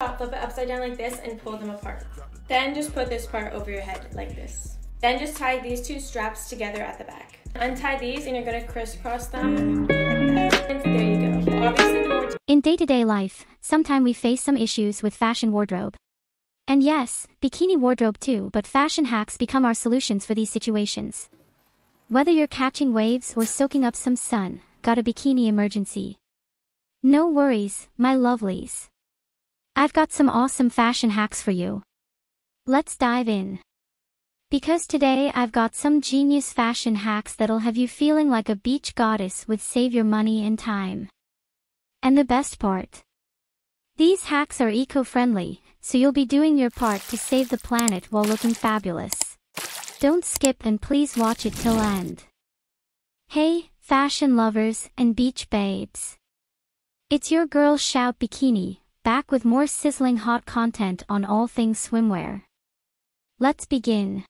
Flip it upside down like this and pull them apart. Then just put this part over your head like this. Then just tie these two straps together at the back. Untie these and you're going to crisscross them like that. And there you go. Obviously, the more in day-to-day life, sometimes we face some issues with fashion wardrobe. And yes, bikini wardrobe too, but fashion hacks become our solutions for these situations. Whether you're catching waves or soaking up some sun, got a bikini emergency? No worries, my lovelies. I've got some awesome fashion hacks for you. Let's dive in. Because today I've got some genius fashion hacks that'll have you feeling like a beach goddess with save your money and time. And the best part? These hacks are eco-friendly, so you'll be doing your part to save the planet while looking fabulous. Don't skip and please watch it till end. Hey, fashion lovers and beach babes. It's your girl Shout Bikini, back with more sizzling hot content on all things swimwear. Let's begin.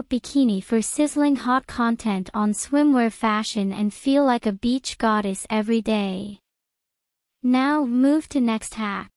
Shout Bikini for sizzling hot content on swimwear fashion and feel like a beach goddess every day. Now move to next hack.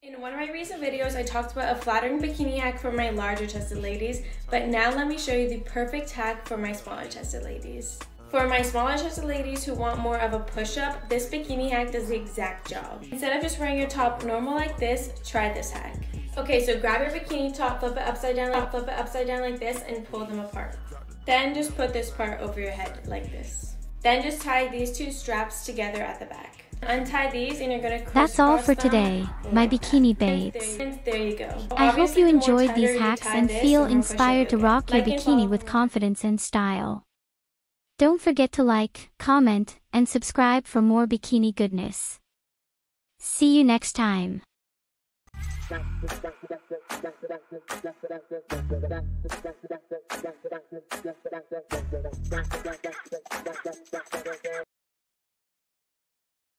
In one of my recent videos, I talked about a flattering bikini hack for my larger chested ladies, but now let me show you the perfect hack for my smaller chested ladies. For my smaller chested ladies who want more of a push-up, this bikini hack does the exact job. Instead of just wearing your top normal like this, try this hack. Okay, so grab your bikini top, flip it upside down like this, and pull them apart. Then just put this part over your head like this. Then just tie these two straps together at the back. Untie these and you're gonna crisscross. That's all for today, my like bikini that. babes. And there you go. I hope Obviously, you the more enjoyed tighter these you hacks tie and this, feel the more inspired to push-up you'll rock get. your Like and bikini follow. with confidence and style. Don't forget to like, comment, and subscribe for more bikini goodness. See you next time.